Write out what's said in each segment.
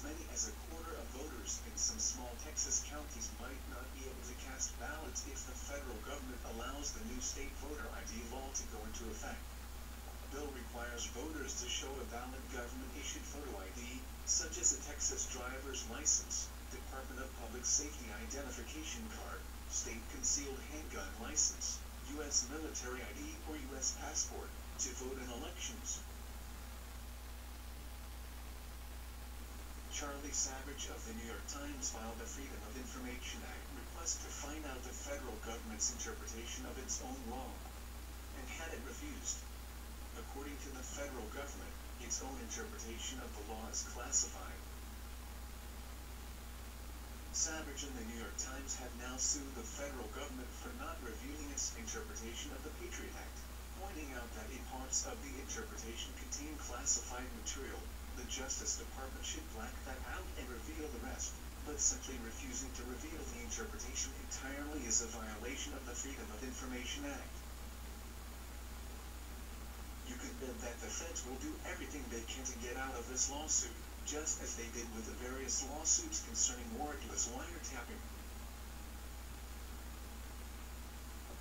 as many as a quarter of voters in some small Texas counties might not be able to cast ballots if the federal government allows the new state voter ID law to go into effect. The bill requires voters to show a valid government-issued photo ID, such as a Texas driver's license, Department of Public Safety identification card, state concealed handgun license, U.S. military ID, or U.S. passport, to vote in elections. Charlie Savage of the New York Times filed a Freedom of Information Act request to find out the federal government's interpretation of its own law, and had it refused. According to the federal government, its own interpretation of the law is classified. Savage and the New York Times have now sued the federal government for not revealing its interpretation of the Patriot Act, pointing out that if parts of the interpretation contain classified material, the Justice Department should black that out and reveal the rest, but simply refusing to reveal the interpretation entirely is a violation of the Freedom of Information Act. You can bet that the feds will do everything they can to get out of this lawsuit, just as they did with the various lawsuits concerning warrantless wiretapping.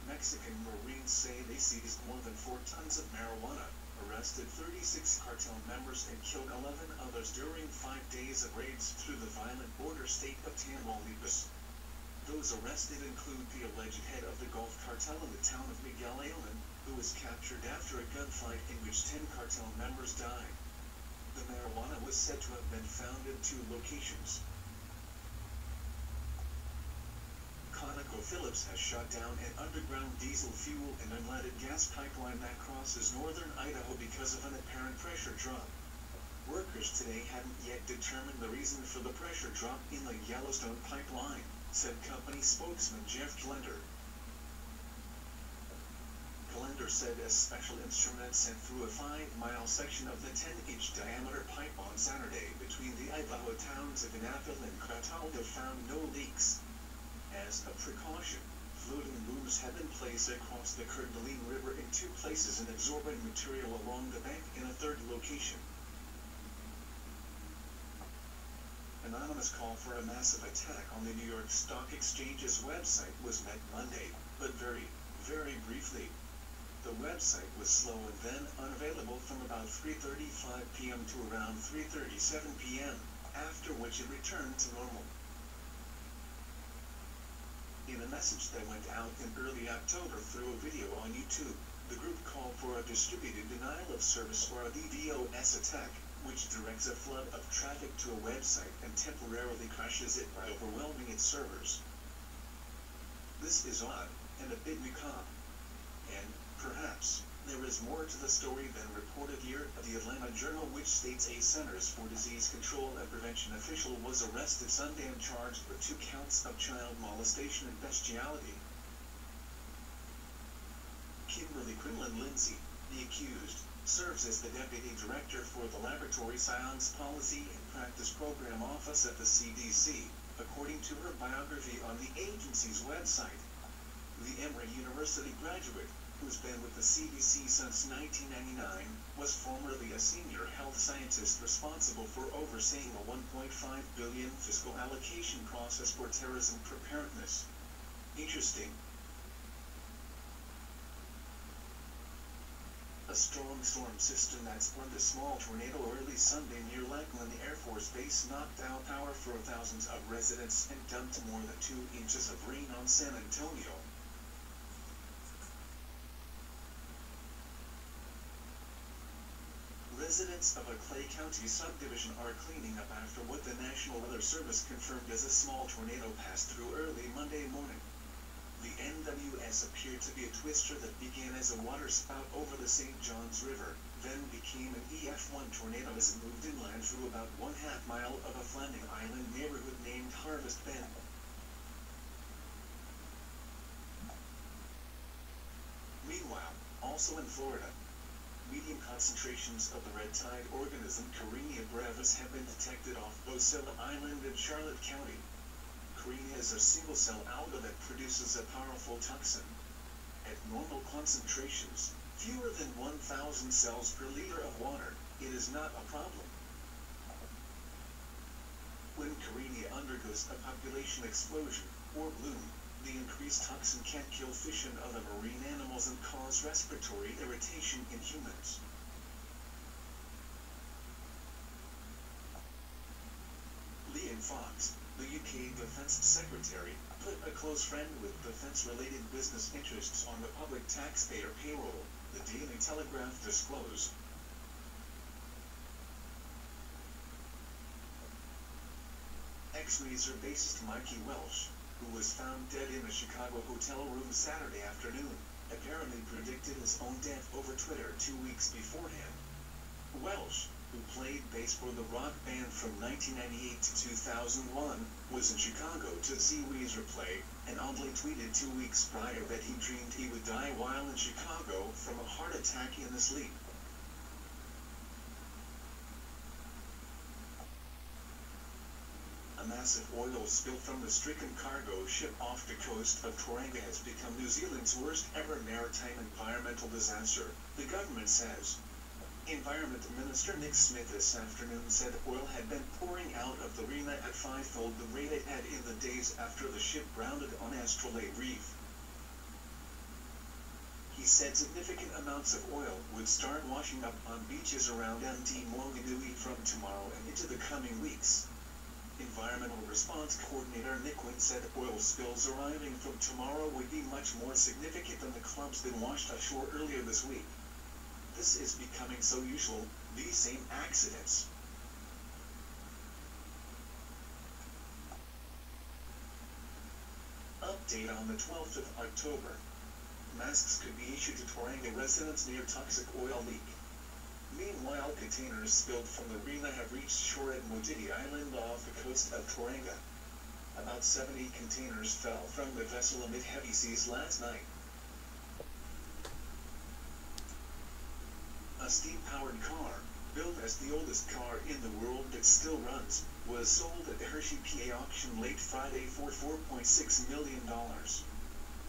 Mexican Marines say they seized more than 4 tons of marijuana, arrested 36 cartel members and killed 11 others during 5 days of raids through the violent border state of Tamaulipas. Those arrested include the alleged head of the Gulf cartel in the town of Miguel Alemán, who was captured after a gunfight in which 10 cartel members died. The marijuana was said to have been found in 2 locations. ConocoPhillips has shut down an underground diesel fuel and unleaded gas pipeline that crosses northern Idaho because of an apparent pressure drop. Workers today hadn't yet determined the reason for the pressure drop in the Yellowstone pipeline, said company spokesman Jeff Glender. Glender said a special instrument sent through a 5-mile section of the 10-inch diameter pipe on Saturday between the Idaho towns of Annapolis and Cataldo found no leaks. As a precaution, floating booms have been placed across the Coeur d'Alene River in 2 places and absorbing material along the bank in a 3rd location. Anonymous call for a massive attack on the New York Stock Exchange's website was met Monday, but very briefly. The website was slow and then unavailable from about 3:35 p.m. to around 3:37 p.m., after which it returned to normal. In a message that went out in early October through a video on YouTube, the group called for a distributed denial of service or a DDoS attack, which directs a flood of traffic to a website and temporarily crashes it by overwhelming its servers. This is odd, and a bit macabre. And, perhaps, there is more to the story than reported here. The Atlanta Journal, which states a Centers for Disease Control and Prevention official was arrested Sunday and charged with 2 counts of child molestation and bestiality. Kimberly Quinlan Lindsay, the accused, serves as the deputy director for the Laboratory Science Policy and Practice Program Office at the CDC, according to her biography on the agency's website. The Emory University graduate, who's been with the CDC since 1999, was formerly a senior health scientist responsible for overseeing a $1.5 billion fiscal allocation process for terrorism preparedness. Interesting. A strong storm system that spawned a small tornado early Sunday near Lackland Air Force Base knocked out power for thousands of residents and dumped more than 2 inches of rain on San Antonio. Residents of a Clay County subdivision are cleaning up after what the National Weather Service confirmed as a small tornado passed through early Monday morning. The NWS appeared to be a twister that began as a waterspout over the St. Johns River, then became an EF1 tornado as it moved inland through about 1/2 mile of a Fleming Island neighborhood named Harvest Bend. Meanwhile, also in Florida, medium concentrations of the red tide organism Karenia brevis have been detected off Ocilla Island in Charlotte County. Karenia is a single-cell alga that produces a powerful toxin. At normal concentrations, fewer than 1,000 cells per liter of water, it is not a problem. When Karenia undergoes a population explosion, or bloom, the increased toxin can kill fish and other marine animals and cause respiratory irritation in humans. Liam Fox, the UK Defence Secretary, put a close friend with defence-related business interests on the public taxpayer payroll, the Daily Telegraph disclosed. Ex-Razor-based Mikey Welsh, who was found dead in a Chicago hotel room Saturday afternoon, apparently predicted his own death over Twitter 2 weeks beforehand. Welsh, who played bass for the rock band from 1998 to 2001, was in Chicago to see Weezer play, and oddly tweeted 2 weeks prior that he dreamed he would die while in Chicago from a heart attack in his sleep. A massive oil spill from the stricken cargo ship off the coast of Tauranga has become New Zealand's worst ever maritime environmental disaster, the government says. Environment Minister Nick Smith this afternoon said oil had been pouring out of the Rena at fivefold the rate it had in the days after the ship grounded on Astrolabe Reef. He said significant amounts of oil would start washing up on beaches around Mt Maunganui from tomorrow and into the coming weeks. Environmental Response Coordinator Nick Wynn said oil spills arriving from tomorrow would be much more significant than the clumps that washed ashore earlier this week. This is becoming so usual, these same accidents. Update on the 12th of October. Masks could be issued to Tauranga residents near toxic oil leak. Meanwhile, containers spilled from the Rena have reached shore at Mojiti Island off the coast of Tauranga. About 70 containers fell from the vessel amid heavy seas last night. A steam-powered car, billed as the oldest car in the world that still runs, was sold at the Hershey PA auction late Friday for $4.6 million.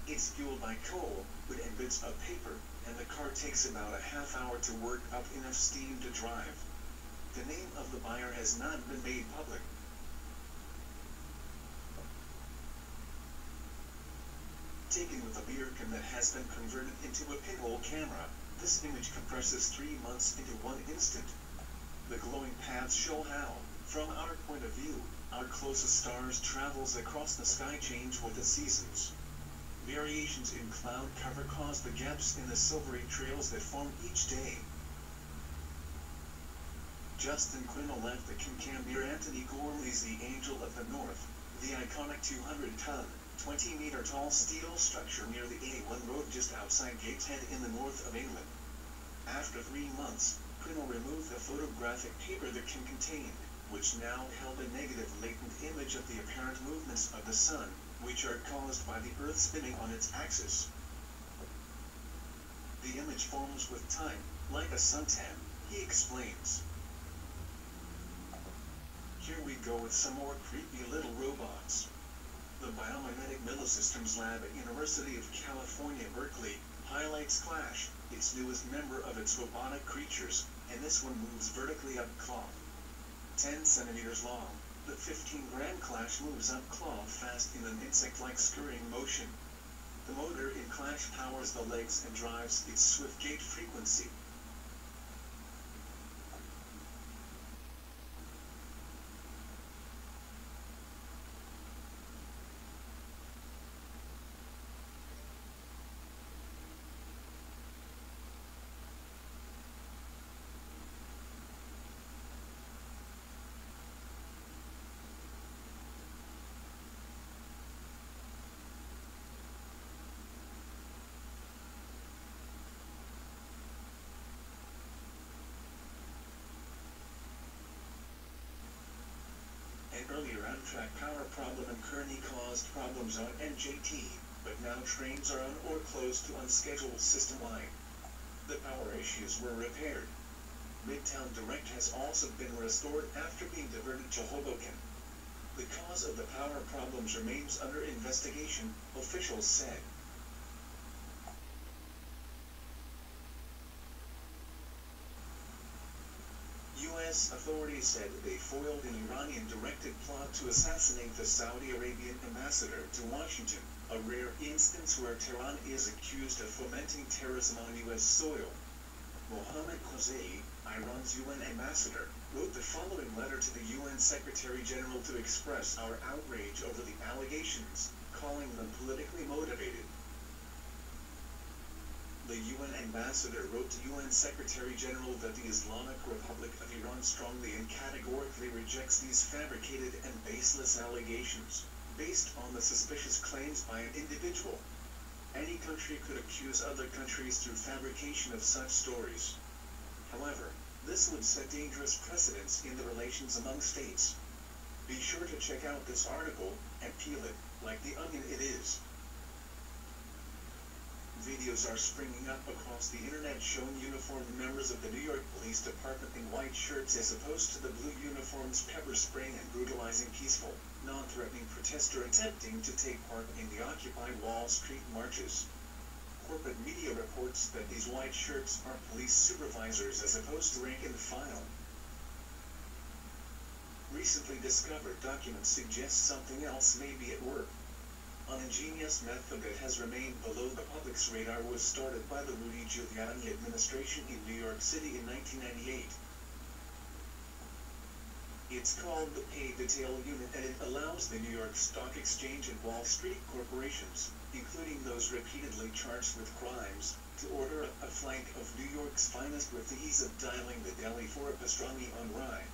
It's fueled by coal, wood and bits of paper, and the car takes about a half hour to work up enough steam to drive. The name of the buyer has not been made public. Taken with a beer can that has been converted into a pinhole camera, this image compresses 3 months into 1 instant. The glowing paths show how, from our point of view, our closest stars travels across the sky change with the seasons. Variations in cloud cover cause the gaps in the silvery trails that form each day. Justin Quinnell left the Kincambere Anthony Gormley's The Angel of the North, the iconic 200-ton, 20-meter-tall steel structure near the A1 road just outside Gateshead in the north of England. After 3 months, Quinnell removed the photographic paper the can contained, which now held a negative latent image of the apparent movements of the sun, which are caused by the Earth spinning on its axis. The image forms with time, like a suntan, he explains. Here we go with some more creepy little robots. The Biomimetic Millisystems Lab at University of California, Berkeley, highlights Clash, its newest member of its robotic creatures, and this one moves vertically up cloth. 10 centimeters long. The 15-gram Clash moves up cloth fast in an insect-like scurrying motion. The motor in Clash powers the legs and drives its swift gait frequency. An earlier Amtrak power problem in Kearney caused problems on NJT, but now trains are on or close to unscheduled system-wide. The power issues were repaired. Midtown Direct has also been restored after being diverted to Hoboken. The cause of the power problems remains under investigation, officials said. U.S. authorities said they foiled an Iranian-directed plot to assassinate the Saudi Arabian ambassador to Washington, a rare instance where Tehran is accused of fomenting terrorism on U.S. soil. Mohammad Khosei, Iran's UN ambassador, wrote the following letter to the UN Secretary-General to express our outrage over the allegations, calling them politically motivated. The UN ambassador wrote to UN Secretary-General that the Islamic Republic of Iran strongly and categorically rejects these fabricated and baseless allegations, based on the suspicious claims by an individual. Any country could accuse other countries through fabrication of such stories. However, this would set dangerous precedents in the relations among states. Be sure to check out this article, and peel it, like the onion it is. Videos are springing up across the internet showing uniformed members of the New York Police Department in white shirts as opposed to the blue uniforms pepper spraying and brutalizing peaceful, non-threatening protesters attempting to take part in the Occupy Wall Street marches. Corporate media reports that these white shirts are police supervisors as opposed to rank and file. Recently discovered documents suggest something else may be at work. An ingenious method that has remained below the public's radar was started by the Rudy Giuliani administration in New York City in 1998. It's called the Pay Detail Unit, and it allows the New York Stock Exchange and Wall Street corporations, including those repeatedly charged with crimes, to order a flight of New York's finest with the ease of dialing the deli for a pastrami on rye.